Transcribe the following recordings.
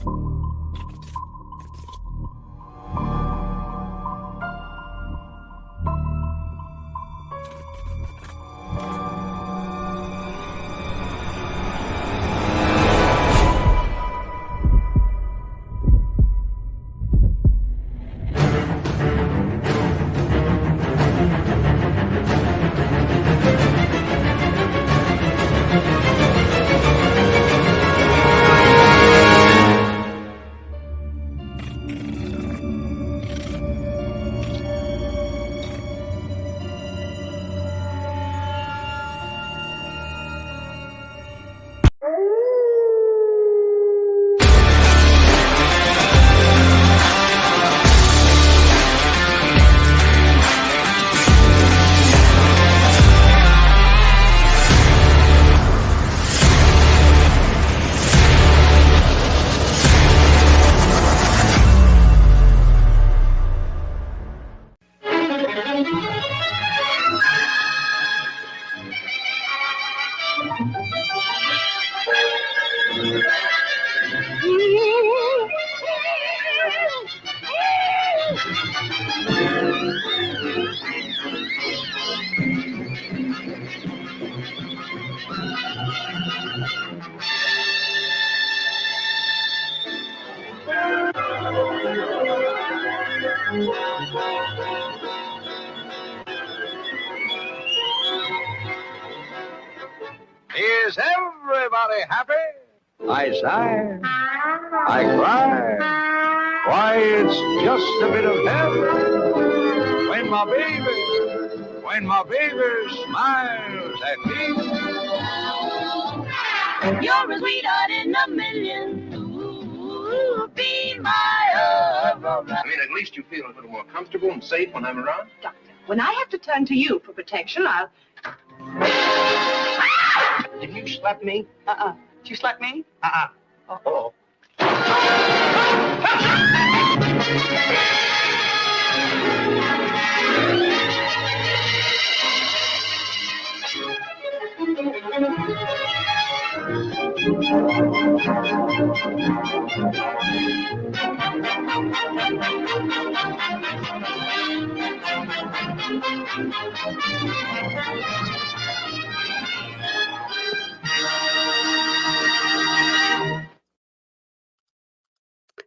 Is everybody happy? I sigh. I cry. Why, it's just a bit of heaven when my baby smiles at me. You're a sweetheart in a million. Ooh, be my Aurora. I mean, at least you feel a little more comfortable and safe when I'm around. Doctor, when I have to turn to you for protection, I'll... Did you slap me? Did you slap me? Oh.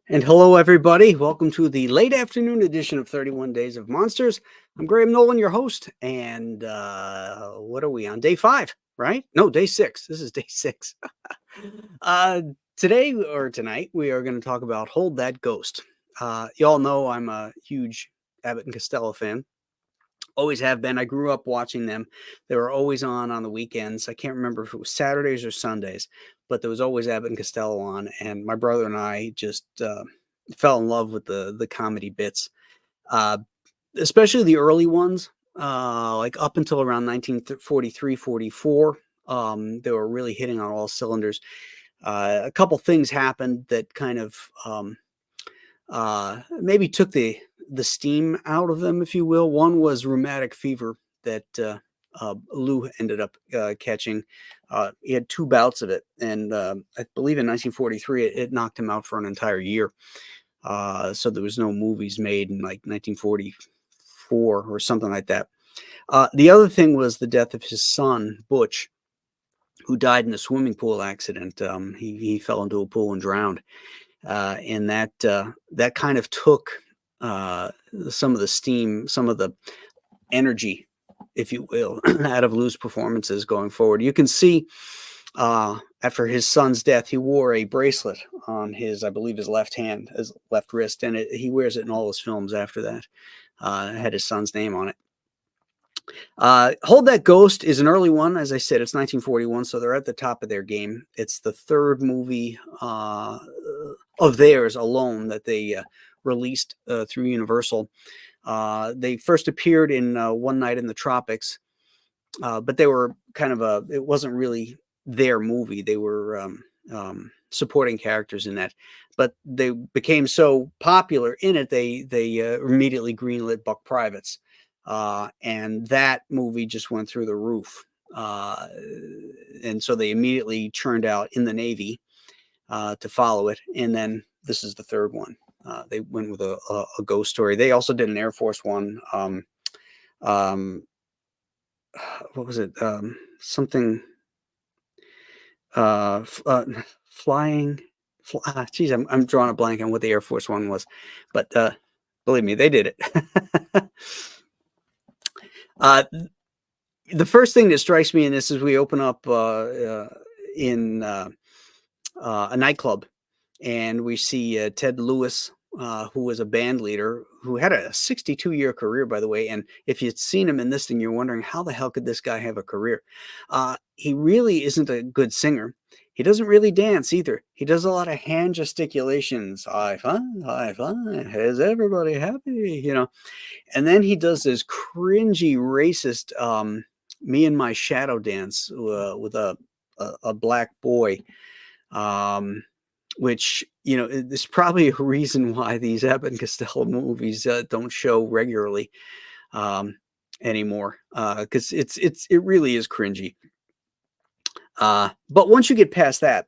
And hello, everybody. Welcome to the late afternoon edition of 31 Days of Monsters. I'm Graham Nolan, your host. And what are we on? Day 5, right? No, day 6. This is day 6. Today or tonight, we are going to talk about Hold That Ghost. Y'all know I'm a huge Abbott and Costello fan. Always have been. I grew up watching them. They were always on the weekends. I can't remember if it was Saturdays or Sundays, but there was always Abbott and Costello on. And my brother and I just fell in love with the comedy bits, especially the early ones, like up until around 1943, 44. They were really hitting on all cylinders. A couple things happened that kind of maybe took the steam out of them, if you will. One was rheumatic fever that Lou ended up catching. He had 2 bouts of it, and I believe in 1943 it knocked him out for an entire year. So there was no movies made in like 1944 or something like that. The other thing was the death of his son, Butch, who died in a swimming pool accident. He fell into a pool and drowned. And that kind of took some of the steam, some of the energy, if you will, out of Lou's performances going forward. You can see after his son's death, he wore a bracelet on his, I believe, his left hand, his left wrist, and he wears it in all his films after that. It had his son's name on it. Hold That Ghost is an early one. As I said, it's 1941, so they're at the top of their game. It's the 3rd movie of theirs alone that they released through Universal. They first appeared in One Night in the Tropics, but they were kind of it wasn't really their movie. They were supporting characters in that, but they became so popular in it, they immediately greenlit Buck Privates. And that movie just went through the roof. And so they immediately churned out In the Navy, to follow it. And then this is the third one. They went with a ghost story. They also did an Air Force one. What was it? Something flying. Geez, I'm drawing a blank on what the Air Force one was, but believe me, they did it. The first thing that strikes me in this is we open up in a nightclub, and we see Ted Lewis, who was a band leader who had a 62-year career, by the way. And if you'd seen him in this thing, you're wondering, how the hell could this guy have a career? He really isn't a good singer. He doesn't really dance either. He does a lot of hand gesticulations. High five, is everybody happy? You know, and then he does this cringy, racist "Me and My Shadow" dance with a black boy. Which, you know, there's probably a reason why these Abbott and Costello movies don't show regularly anymore, because it really is cringy. But once you get past that,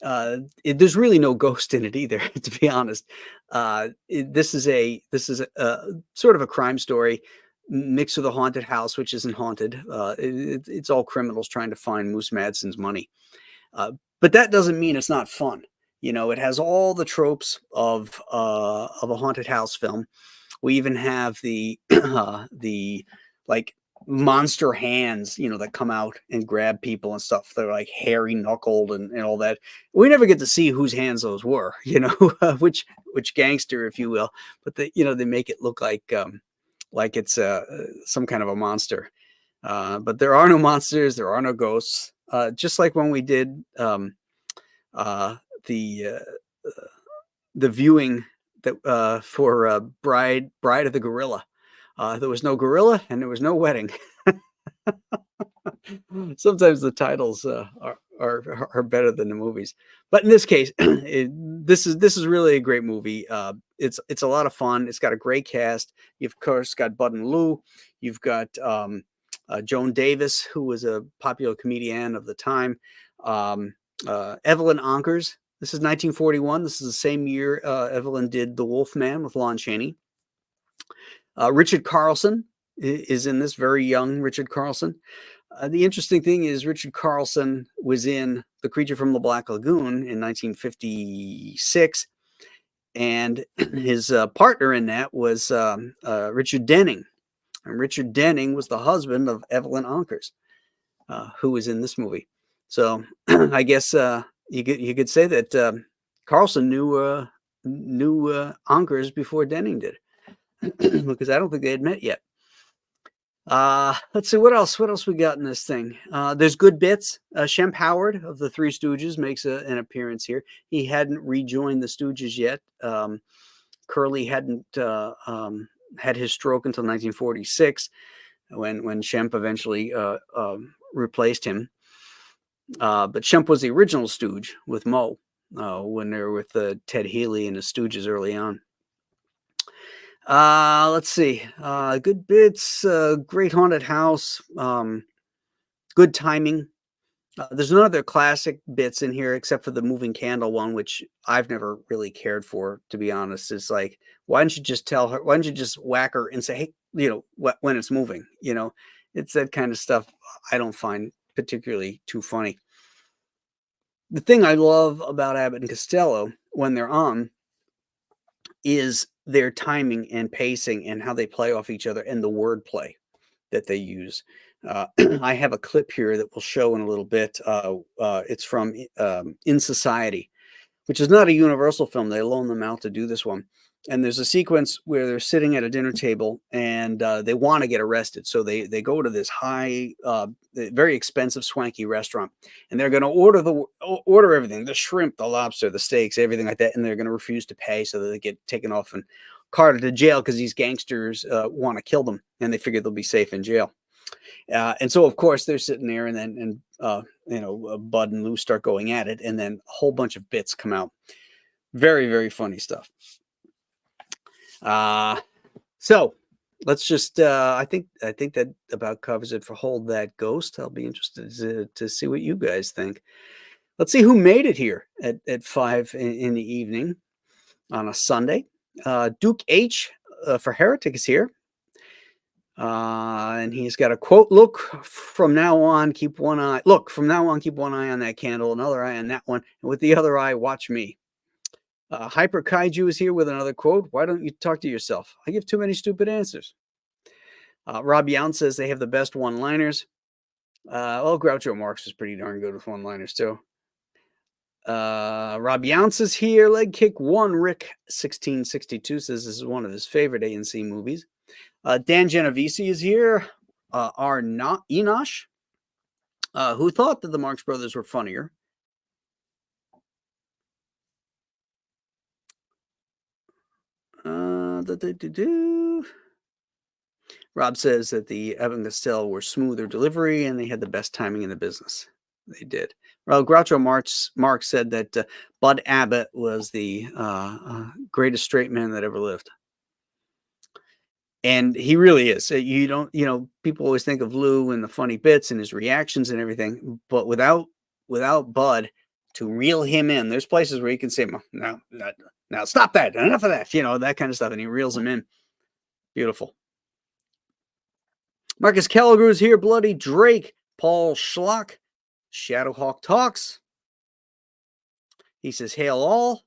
there's really no ghost in it either, to be honest. This is a sort of a crime story mixed with a haunted house, which isn't haunted. It's all criminals trying to find Moose Madsen's money. But that doesn't mean it's not fun. You know, it has all the tropes of a haunted house film. We even have the the like monster hands, you know, that come out and grab people and stuff. They're like hairy knuckled and all that. We never get to see whose hands those were, you know, which gangster, if you will. But they make it look like it's some kind of a monster. But there are no monsters. There are no ghosts. Just like when we did the viewing that for Bride of the Gorilla. There was no gorilla and there was no wedding. Sometimes the titles are better than the movies, but in this case, this is really a great movie. It's a lot of fun. It's got a great cast. You've of course got Bud and Lou. You've got Joan Davis, who was a popular comedian of the time. Evelyn Ankers. This is 1941. This is the same year Evelyn did The Wolf Man with Lon Chaney. Richard Carlson is in this, very young Richard Carlson. The interesting thing is Richard Carlson was in The Creature from the Black Lagoon in 1956, and his partner in that was Richard Denning. And Richard Denning was the husband of Evelyn Ankers, who was in this movie. So I guess you could say that Carlson knew Ankers before Denning did, because I don't think they had met yet. Let's see what else we got in this thing. There's good bits. Shemp Howard of the Three Stooges makes an appearance here. He hadn't rejoined the Stooges yet. Curly hadn't had his stroke until 1946, when Shemp eventually replaced him. But Shemp was the original Stooge with Moe when they were with Ted Healy and the Stooges early on. Let's see. Good bits. Great haunted house. Good timing. There's none other classic bits in here except for the moving candle one, which I've never really cared for, to be honest. It's like, why don't you just tell her? Why don't you just whack her and say, hey, you know, when it's moving? You know, it's that kind of stuff I don't find particularly too funny. The thing I love about Abbott and Costello when they're on is their timing and pacing and how they play off each other and the wordplay that they use. I have a clip here that we'll show in a little bit. It's from In Society, which is not a Universal film. They loan them out to do this one. And there's a sequence where they're sitting at a dinner table and they want to get arrested. So they go to this high, very expensive, swanky restaurant, and they're going to order everything: the shrimp, the lobster, the steaks, everything like that. And they're going to refuse to pay, so that they get taken off and carted to jail because these gangsters want to kill them, and they figure they'll be safe in jail. And so, of course, they're sitting there, and then Bud and Lou start going at it, and then a whole bunch of bits come out. Very, very funny stuff. So let's just, I think that about covers it for Hold That Ghost. I'll be interested to see what you guys think. Let's see who made it here at 5 in the evening on a Sunday. Duke H for Heretic is here. And he's got a quote, from now on, keep one eye on that candle, another eye on that one, and with the other eye, watch me. Hyper Kaiju is here with another quote. Why don't you talk to yourself? I give too many stupid answers. Rob Young says they have the best one-liners. Well, Groucho Marx is pretty darn good with one-liners, too. Rob Younce is here. Leg Kick 1. Rick 1662 says this is one of his favorite ANC movies. Dan Genovese is here. R. Enosh, who thought that the Marx Brothers were funnier. Rob says that the Abbott and Costello were smoother delivery and they had the best timing in the business. They did. Well, Groucho Marx said that Bud Abbott was the greatest straight man that ever lived. And he really is. People always think of Lou and the funny bits and his reactions and everything, but without Bud to reel him in, there's places where you can say, no, stop that, enough of that, that kind of stuff, and he reels him in. Beautiful. Marcus Kellegrew's here. Bloody Drake. Paul Schlock. Shadowhawk Talks. He says, hail all.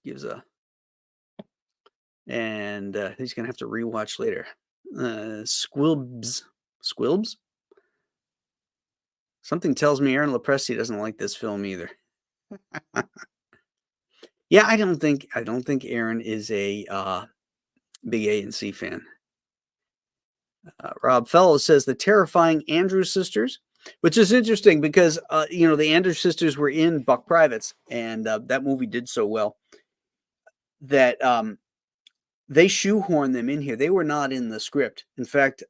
Gives a... And he's going to have to rewatch later. Squilbs. Something tells me Aaron Lepresti doesn't like this film either. Yeah, I don't think Aaron is a big ANC fan. Rob Fellows says the terrifying Andrews sisters, which is interesting because the Andrews sisters were in Buck Privates, and that movie did so well that they shoehorned them in here. They were not in the script. In fact,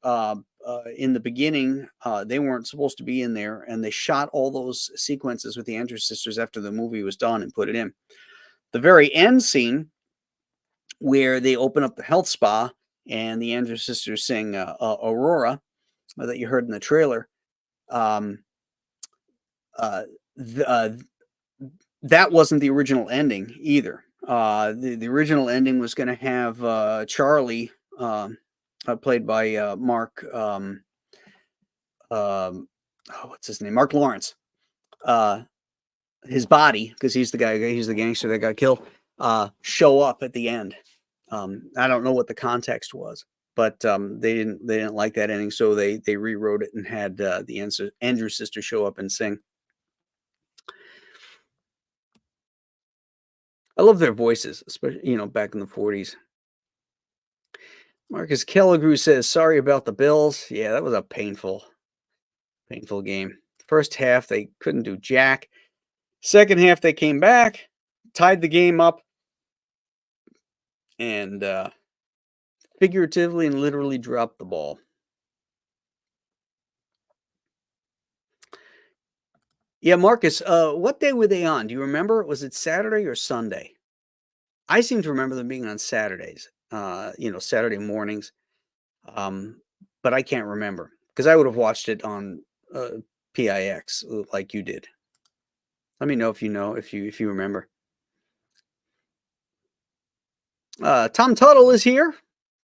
in the beginning, they weren't supposed to be in there, and they shot all those sequences with the Andrews sisters after the movie was done and put it in. The very end scene where they open up the health spa and the Andrews sisters sing Aurora that you heard in the trailer, that wasn't the original ending either. The original ending was going to have Charlie, played by Mark, what's his name? Mark Lawrence. His body, because he's the gangster that got killed, show up at the end. I don't know what the context was, but they didn't like that ending, so they rewrote it and had the Andrews sisters show up and sing. I love their voices, especially back in the 40s. Marcus Kellegrew says, sorry about the Bills. Yeah, that was a painful game. First half, they couldn't do jack. Second half, they came back, tied the game up, and figuratively and literally dropped the ball. Yeah, Marcus, what day were they on? Do you remember? Was it Saturday or Sunday? I seem to remember them being on Saturdays, Saturday mornings. But I can't remember because I would have watched it on PIX like you did. Let me know if you remember. Tom Tuttle is here.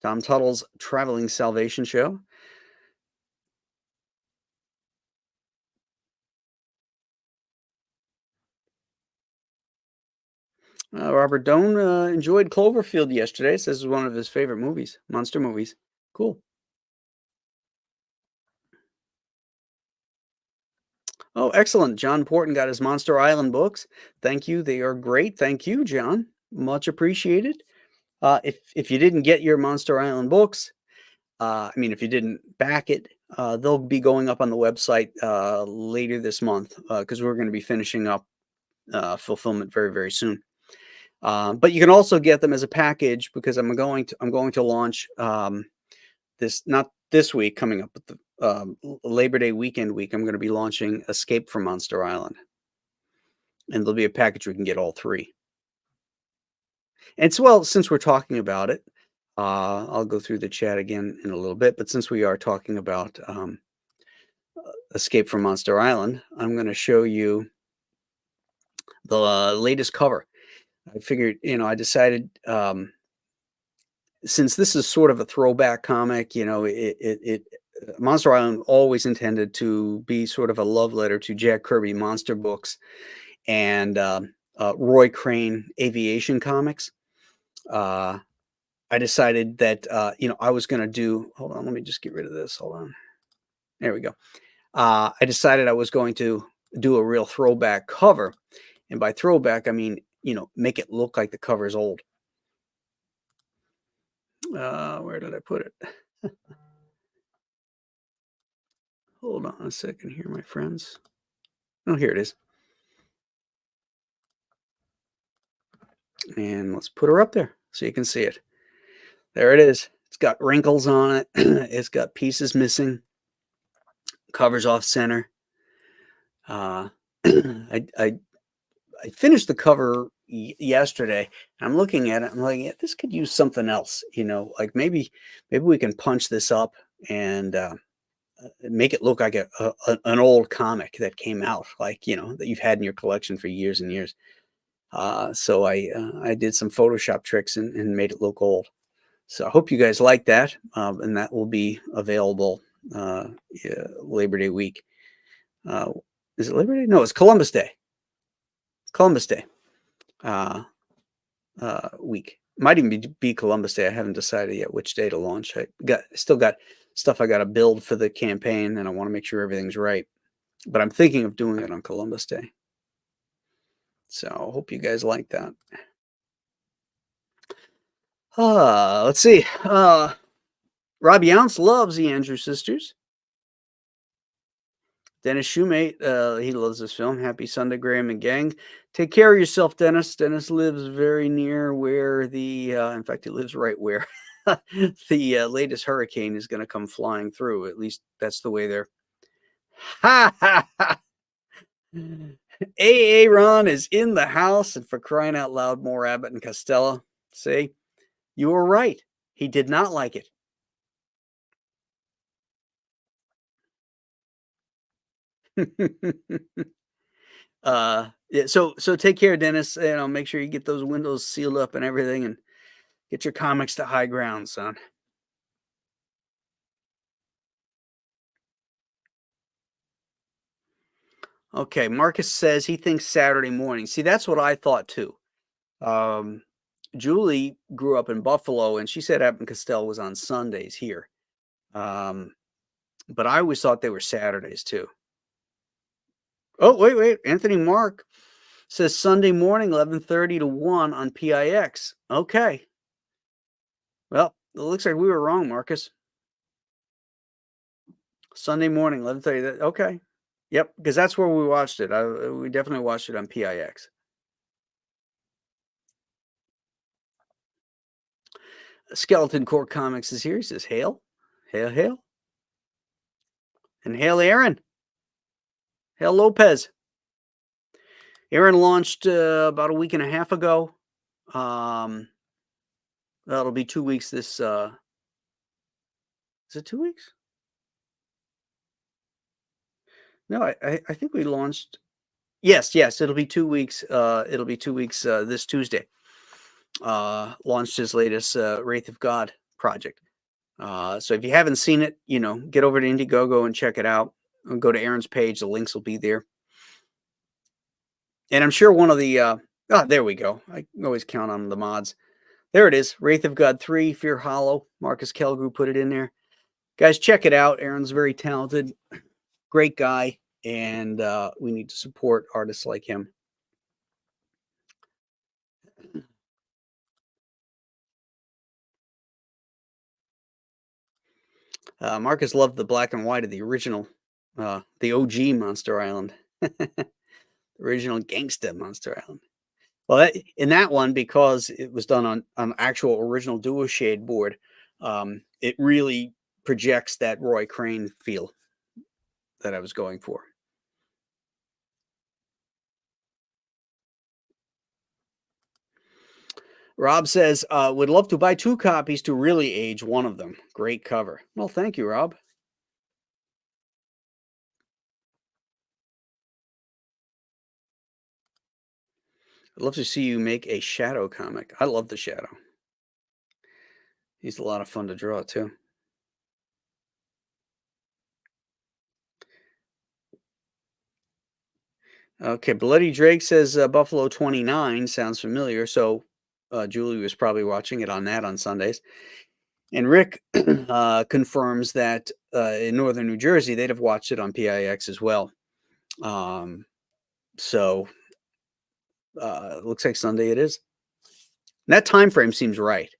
Tom Tuttle's Traveling Salvation Show. Robert Doan enjoyed Cloverfield yesterday. Says this is one of his favorite movies, monster movies. Cool. Oh, excellent. John Porton got his Monster Island books. Thank you. They are great. Thank you, John. Much appreciated. If you didn't get your Monster Island books, if you didn't back it, they'll be going up on the website later this month because we're going to be finishing up fulfillment very, very soon. But you can also get them as a package because I'm going to launch not this week coming up, but the Labor Day weekend week. I'm going to be launching Escape from Monster Island, and there'll be a package we can get all three. And so, since we're talking about it, I'll go through the chat again in a little bit. But since we are talking about Escape from Monster Island, I'm going to show you the latest cover. I figured, I decided since this is sort of a throwback comic, Monster Island always intended to be sort of a love letter to Jack Kirby monster books and Roy Crane aviation comics. I decided that I was going to do. Hold on, let me just get rid of this. Hold on. There we go. I decided I was going to do a real throwback cover, and by throwback I mean make it look like the cover is old. Where did I put it? Hold on a second here, my friends. Oh, here it is. And let's put her up there so you can see it. There it is. It's got wrinkles on it. It's got pieces missing. Covers off center. I finished the cover yesterday. I'm looking at it. I'm like, yeah, this could use something else. Like maybe we can punch this up and make it look like an old comic that came out, like that you've had in your collection for years and years. So I did some Photoshop tricks and made it look old. So I hope you guys like that, and that will be available Labor Day week. Is it Labor Day? No, it's Columbus Day. Columbus Day week. Might even be Columbus Day. I haven't decided yet which day to launch. Still got stuff I got to build for the campaign, and I want to make sure everything's right. But I'm thinking of doing it on Columbus Day. So I hope you guys like that. Let's see. Robbie Younce loves the Andrews Sisters. Dennis Shoemate, he loves this film. Happy Sunday, Graham and gang. Take care of yourself, Dennis. Dennis lives very near where in fact, he lives right where the latest hurricane is going to come flying through. At least that's the way they're. Ha ha ha! Aaron is in the house, and for crying out loud, more Abbott and Costello. See, you were right. He did not like it. Yeah, so take care, Dennis. Make sure you get those windows sealed up and everything, and get your comics to high ground, son. Okay, Marcus says he thinks Saturday morning. See, that's what I thought too. Julie grew up in Buffalo, and she said Abbott and Costello was on Sundays here. But I always thought they were Saturdays too. Oh, wait. Anthony Mark says Sunday morning, 11:30 to 1 on PIX. Okay. Well, it looks like we were wrong, Marcus. Sunday morning, 11:30. Okay. Yep, because that's where we watched it. We definitely watched it on PIX. Skeleton Core Comics is here. He says, hail. Hail. And hail Aaron. Hail Lopez. Aaron launched about a week and a half ago. That'll be 2 weeks this. Is it 2 weeks? No, I think we launched. Yes, it'll be 2 weeks. It'll be 2 weeks this Tuesday. Launched his latest Wraith of God project. So if you haven't seen it, get over to Indiegogo and check it out. Go to Aaron's page. The links will be there. And I'm sure one of the there we go. I always count on the mods. There it is. Wraith of God 3, Fear Hollow. Marcus Kelgrew put it in there. Guys, check it out. Aaron's very talented, great guy, and we need to support artists like him. Marcus loved the black and white of the original, the OG Monster Island. Original gangsta Monster Island. Well, in that one, because it was done on actual original duo shade board, it really projects that Roy Crane feel that I was going for. Rob says, would love to buy 2 copies to really age one of them. Great cover. Well, thank you, Rob. I'd love to see you make a Shadow comic. I love the Shadow. He's a lot of fun to draw, too. Okay, Bloody Drake says Buffalo 29 sounds familiar. So Julie was probably watching it on that on Sundays. And Rick confirms that in northern New Jersey, they'd have watched it on PIX as well. So it looks like Sunday it is. And that time frame seems right.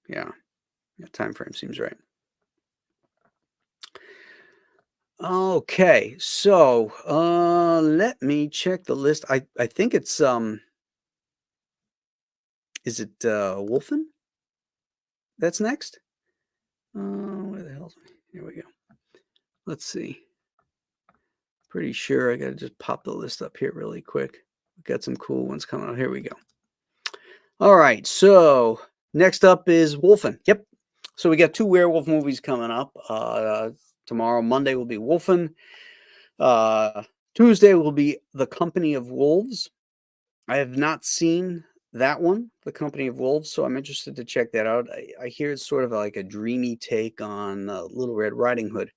Yeah, that time frame seems right. Okay, so let me check the list. I think it's is it Wolfen? That's next. Where the hell? Here we go. Let's see. Pretty sure I gotta just pop the list up here really quick. We've got some cool ones coming out. Here we go. All right, so next up is Wolfen. Yep. So we got 2 werewolf movies coming up. Tomorrow, Monday, will be Wolfen. Tuesday will be The Company of Wolves. I have not seen that one, The Company of Wolves, so I'm interested to check that out. I hear it's sort of like a dreamy take on Little Red Riding Hood.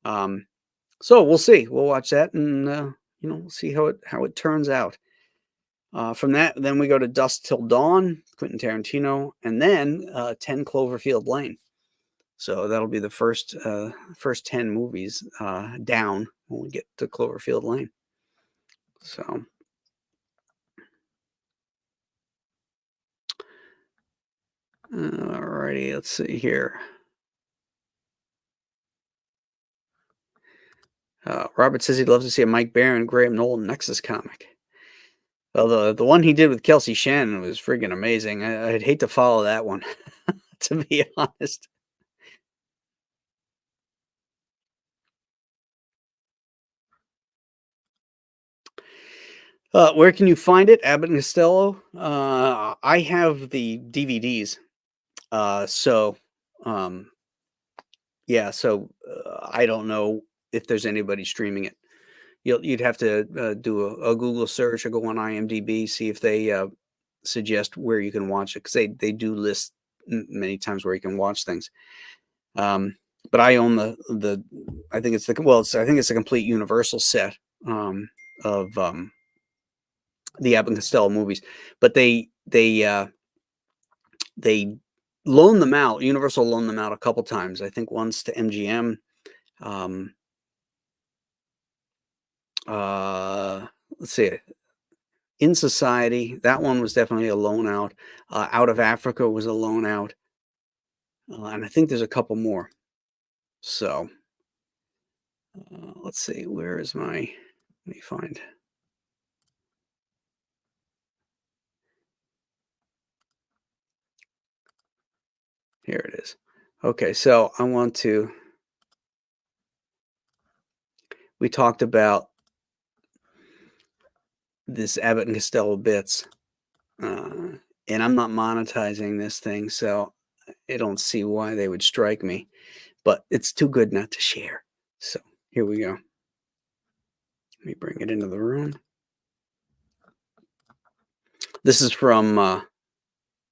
So we'll see. We'll watch that and we'll see how it turns out. From that, then we go to Dusk Till Dawn, Quentin Tarantino, and then 10 Cloverfield Lane. So that'll be the first 10 movies down when we get to Cloverfield Lane. So alrighty, let's see here. Robert says he'd love to see a Mike Baron, Graham Nolan Nexus comic. Well, the one he did with Kelsey Shannon was friggin' amazing. I'd hate to follow that one, to be honest. Where can you find it? Abbott and Costello. I have the DVDs. So I don't know if there's anybody streaming it. You'd have to do a Google search or go on IMDb, see if they suggest where you can watch it, because they do list many times where you can watch things. But I own the I think it's a complete Universal set of the Abbott and Costello movies, but they loan them out. Universal loaned them out a couple times. I think once to MGM. Let's see. In Society, that one was definitely a loan out. Out of Africa was a loan out, and I think there's a couple more. So let's see. Where is my? Let me find. Here it is. Okay, so I want to. We talked about this Abbott and Costello bits, and I'm not monetizing this thing, so I don't see why they would strike me, but it's too good not to share. So here we go. Let me bring it into the room. This is from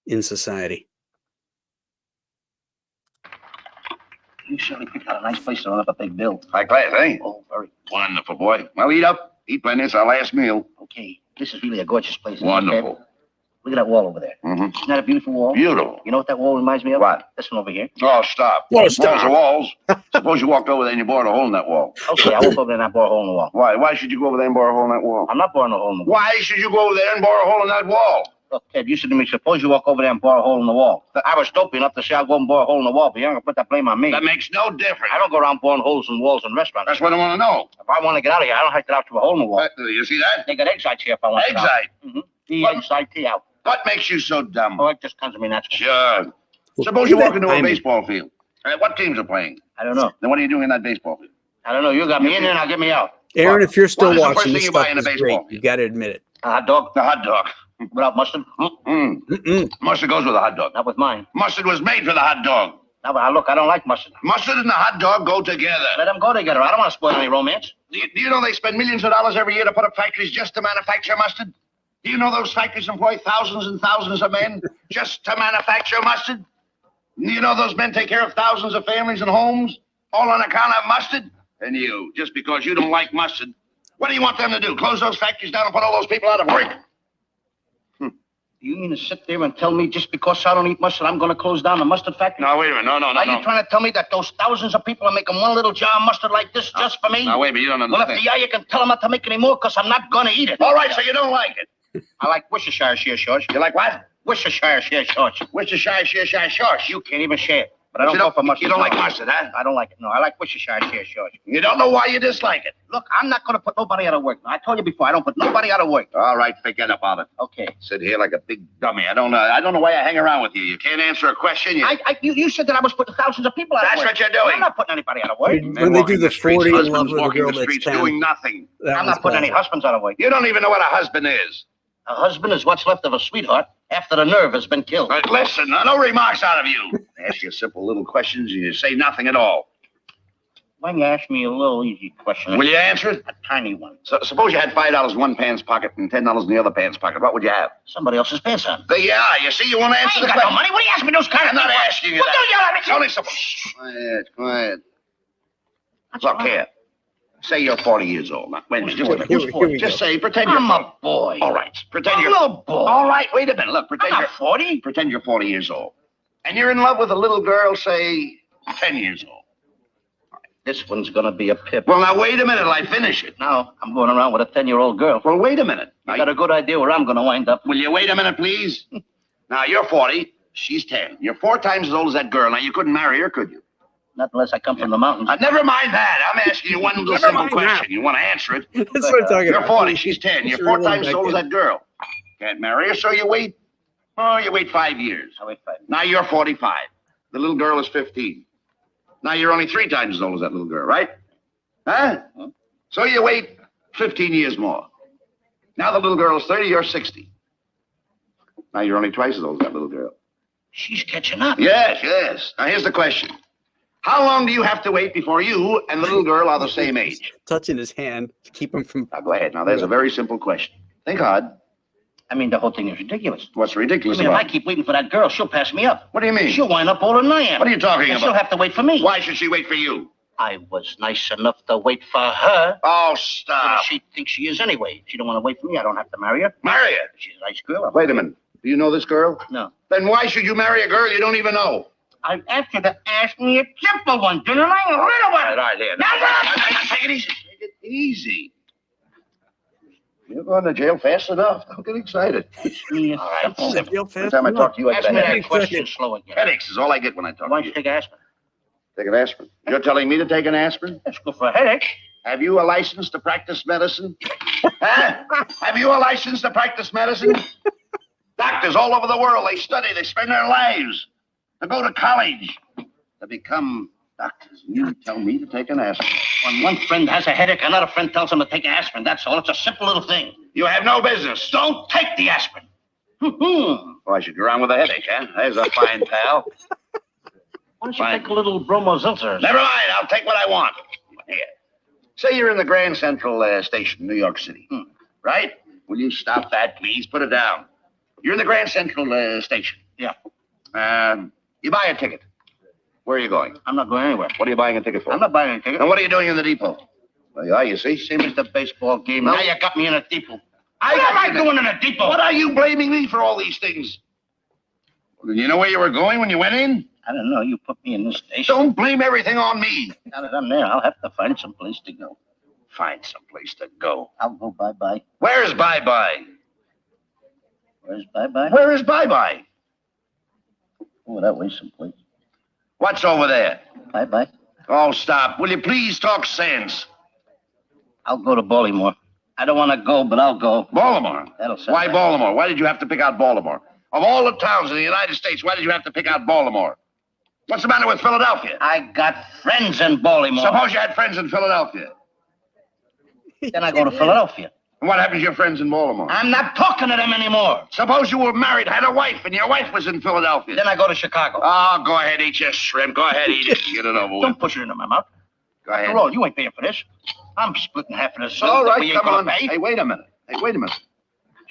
In Society. You certainly picked out a nice place to run up a big bill. High class, eh? Oh, very. Wonderful, boy. Well, eat up. Eat plenty. It's our last meal. Okay, this is really a gorgeous place. isn't it, Wonderful. Ted? Look at that wall over there. Mm-hmm. Isn't that a beautiful wall? Beautiful. You know what that wall reminds me of? What? This one over here. Oh, stop. Whoa, Walls stop. are walls. Suppose you walked over there and you bored a hole in that wall. Okay, I walk over there and I bore a hole in the wall. Why? Why should you go over there and bore a hole in that wall? I'm not boring a hole in the wall. Why should you go over there and bore a hole in that wall? Look, Ted, you said to me, suppose you walk over there and bore a hole in the wall. I was stupid enough to say I'll go and bore a hole in the wall, but you're not going to put that blame on me. That makes no difference. I don't go around boring holes in walls in restaurants. That's what I want to know. If I want to get out of here, I don't have to get out through a hole in the wall. You see that? They got egg sites here if I want to get out. Exite. Mm-hmm. The What? egg site tea out. What makes you so dumb? Oh, it just comes to me naturally. Sure. Suppose you walk into a baseball field. What teams are playing? I don't know. Then what are you doing in that baseball field? I don't know. You got me in there and I'll get me out. Aaron, if you're still What is the first watching, thing this you buy stuff in a is baseball great. field? You got to admit it. A hot dog The hot dog. without mustard? Mm. Mm-mm. Mustard goes with a hot dog. Not with mine. Mustard was made for the hot dog. Now, but look, I don't like mustard. Mustard and a hot dog go together. Let them go together. I don't want to spoil any romance. Do you know they spend millions of dollars every year to put up factories just to manufacture mustard? Do you know those factories employ thousands and thousands of men just to manufacture mustard? Do you know those men take care of thousands of families and homes, all on account of mustard? And you, just because you don't like mustard, what do you want them to do? Close those factories down and put all those people out of work? You mean to sit there and tell me just because I don't eat mustard, I'm going to close down the mustard factory? No, wait a minute. No. Are you trying to tell me that those thousands of people are making one little jar of mustard like this just for me? No, wait a minute. You don't understand. Well, if they are, you can tell them not to make any more because I'm not going to eat it. All right, so you don't like it. I like Worcestershire share shorts. You like what? Worcestershire share shorts. Worcestershire shorts. You can't even share it. But I don't go for mustard. You don't like mustard, huh? I don't like it. No, I like Worcestershire share shorts. You don't know why you dislike it. Look, I'm not going to put nobody out of work. I told you before, I don't put nobody out of work. All right, forget about it. Okay. Sit here like a big dummy. I don't know why I hang around with you. You can't answer a question. You said that I was putting thousands of people out of work. That's what you're doing. I'm not putting anybody out of work. When they do the 40 in love with a girl the that's streets 10. doing nothing. I'm not putting any husbands out of work. You don't even know what a husband is. A husband is what's left of a sweetheart after the nerve has been killed. But listen, no remarks out of you. I ask you simple little questions and you say nothing at all. Why don't you ask me a little easy question? Will you answer it? A tiny one. So, suppose you had $5 in one pants pocket and $10 in the other pants pocket. What would you have? Somebody else's pants on. Yeah, you see, you want to answer I the ain't got question. no money. What do you ask me those kind I'm of not things? asking you Well, that. don't yell at me. It's only simple. Quiet. Look here. Say you're 40 years old. Now, wait a minute. Just a minute. Here we Just go. say, pretend you're I'm 40. a boy. All right. Pretend I'm you're a boy. All right. Wait a minute. Look, pretend I'm you're not 40. Pretend you're 40 years old. And you're in love with a little girl, say, 10 years old. This one's going to be a pip. Well, now, wait a minute. I'll finish it. Now, I'm going around with a 10-year-old girl. Well, wait a minute. I got a good idea where I'm going to wind up. Will you wait a minute, please? Now, you're 40. She's 10. You're 4 times as old as that girl. Now, you couldn't marry her, could you? Not unless I come from the mountains. Never mind that. I'm asking you one little Never simple mind question. that. You want to answer it? That's what I'm talking You're about. 40. She's 10. You're Sure, 4 we'll times as back old as in. that girl. Can't marry her, so you wait. Oh, you wait 5 years. I wait 5 years. Now you're 45. The little girl is 15. Now you're only 3 times as old as that little girl, right? Huh? So you wait 15 years more. Now the little girl is 30, you're 60. Now you're only twice as old as that little girl. She's catching up. Yes. Now here's the question. How long do you have to wait before you and the little girl are the same age? Touching his hand to keep him from. Now go ahead. Now there's a very simple question. Think hard. I mean, the whole thing is ridiculous. What's ridiculous I mean, if about I it? keep waiting for that girl, she'll pass me up. What do you mean? She'll wind up older than I am. What are you talking And she'll about? have to wait for me. Why should she wait for you? I was nice enough to wait for her. Oh, What stop. does she think she is anyway? If she don't want to wait for me, I don't have to marry her. Marry her. She's a nice girl. Wait a minute. Do you know this girl? No. Then why should you marry a girl you don't even know? I asked you to ask me a simple one, didn't I? A little one. All right, here. Now, Take it easy. Take it easy. You're going to jail fast enough. Don't get excited. me a All right, simple. simple. Real Every fast time I enough. talk to you, I Ask get me a that headache. question slow again. Headaches is all I get when I talk Why to don't you you. take aspirin? Take an aspirin. You're telling me to take an aspirin? That's good for a headache. Have you a license to practice medicine? Huh? Have you a license to practice medicine? Doctors all over the world, they study, they spend their lives to go to college to become doctors. You tell me to take an aspirin. When one friend has a headache, another friend tells him to take aspirin. That's all. It's a simple little thing. You have no business. Don't take the aspirin. Why should you go around with a headache, huh? There's a fine pal. Why don't you Fine. take a little bromozilter? Never mind, I'll take what I want. Here. Say you're in the Grand Central Station, New York City. Right? Will you stop that, please? Put it down. You're in the Grand Central Station. Yeah. You buy a ticket. Where are you going? I'm not going anywhere. What are you buying a ticket for? I'm not buying a ticket. And what are you doing in the depot? Well, you are, you see. Same as the baseball game. No. Now you got me in a depot. I What got am I you in doing in a depot? What are you blaming me for all these things? Well, you know where you were going when you went in? I don't know. You put me in this station. Don't blame everything on me. Now that I'm there, I'll have to find some place to go. Find someplace to go. I'll go bye-bye. Where's bye-bye? Where's bye-bye? Where is bye-bye? Oh, that way someplace. What's over there? Bye-bye. Oh, stop. Will you please talk sense? I'll go to Baltimore. I don't want to go, but I'll go. Baltimore. That'll sound Why right. Baltimore? Why did you have to pick out Baltimore? Of all the towns in the United States, why did you have to pick out Baltimore? What's the matter with Philadelphia? I got friends in Baltimore. Suppose you had friends in Philadelphia. Then I go to Philadelphia. And what happens to your friends in Baltimore? I'm not talking to them anymore. Suppose you were married, had a wife, and your wife was in Philadelphia. Then I go to Chicago. Oh, go ahead, eat your shrimp. Go ahead, eat it. Get it over with. Don't push it into my mouth. Go ahead. After all, you ain't paying for this. I'm splitting half of this. All right, We ain't come on. gonna pay. Hey, wait a minute.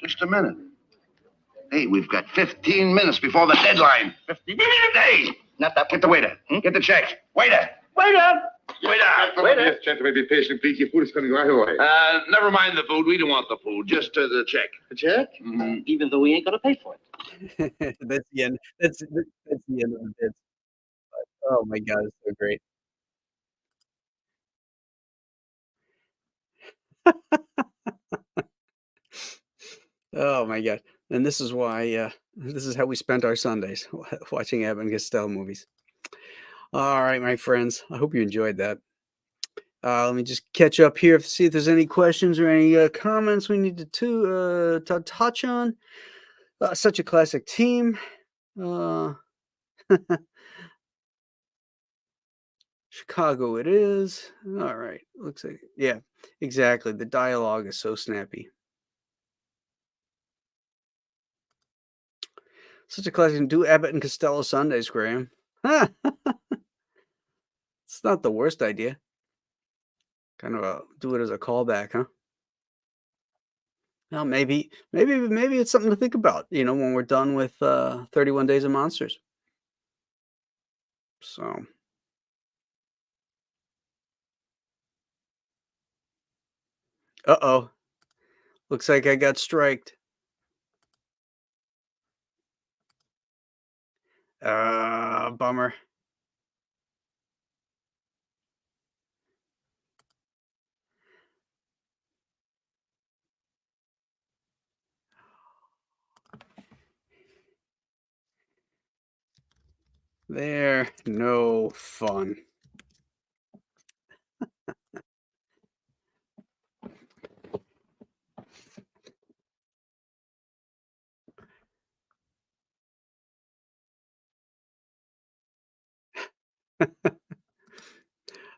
Just a minute. Hey, we've got 15 minutes before the deadline. 50. Hey, Not that. get the waiter. Get the check. Waiter. Waiter. Waiter. Gentlemen, be patient, please. Your food is coming right away. Never mind the food. We don't want the food. Just the check. The check? Mm-hmm. Even though we ain't gonna pay for it. That's the end. That's the end of the bits. Oh my god, it's so great. Oh my god. And this is why this is how we spent our Sundays watching Abbott and Costello movies. All right, my friends. I hope you enjoyed that. Let me just catch up here, see if there's any questions or any comments we need to touch on. Such a classic team. Chicago it is. All right. Looks like, yeah, exactly. The dialogue is so snappy. Such a classic. Do Abbott and Costello Sundays, Graham. It's not the worst idea. Kind of do it as a callback, huh? Well, maybe it's something to think about, when we're done with 31 Days of Monsters. So. Uh-oh. Looks like I got striked. Bummer. They're no fun.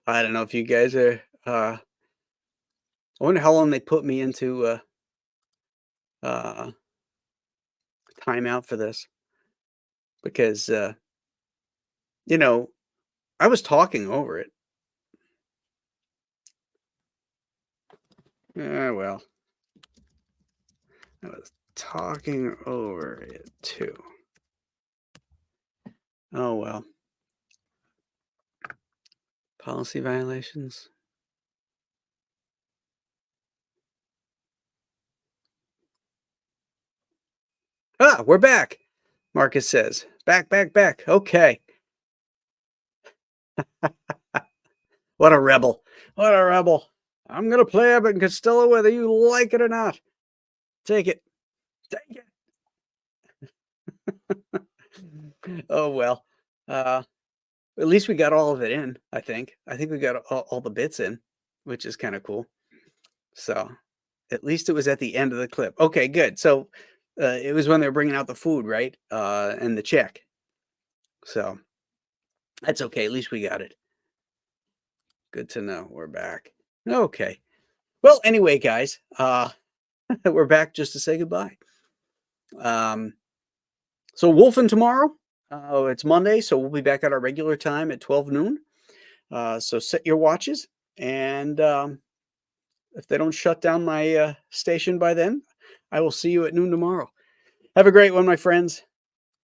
I don't know if you guys are I wonder how long they put me into timeout for this, because I was talking over it. Well, I was talking over it too. Oh well. Policy violations. We're back. Marcus says, back. Okay. What a rebel. I'm going to play Abbott and Costello whether you like it or not. Take it. Oh, well. At least we got all of it in, I think. I think we got all the bits in, which is kind of cool. So at least it was at the end of the clip. Okay, good. So it was when they were bringing out the food, right? And the check. So that's okay. At least we got it. Good to know. We're back. Okay. Well, anyway, guys, we're back just to say goodbye. So Wolfen tomorrow. It's Monday, so we'll be back at our regular time at 12 noon. So set your watches, and if they don't shut down my station by then, I will see you at noon tomorrow. Have a great one, my friends.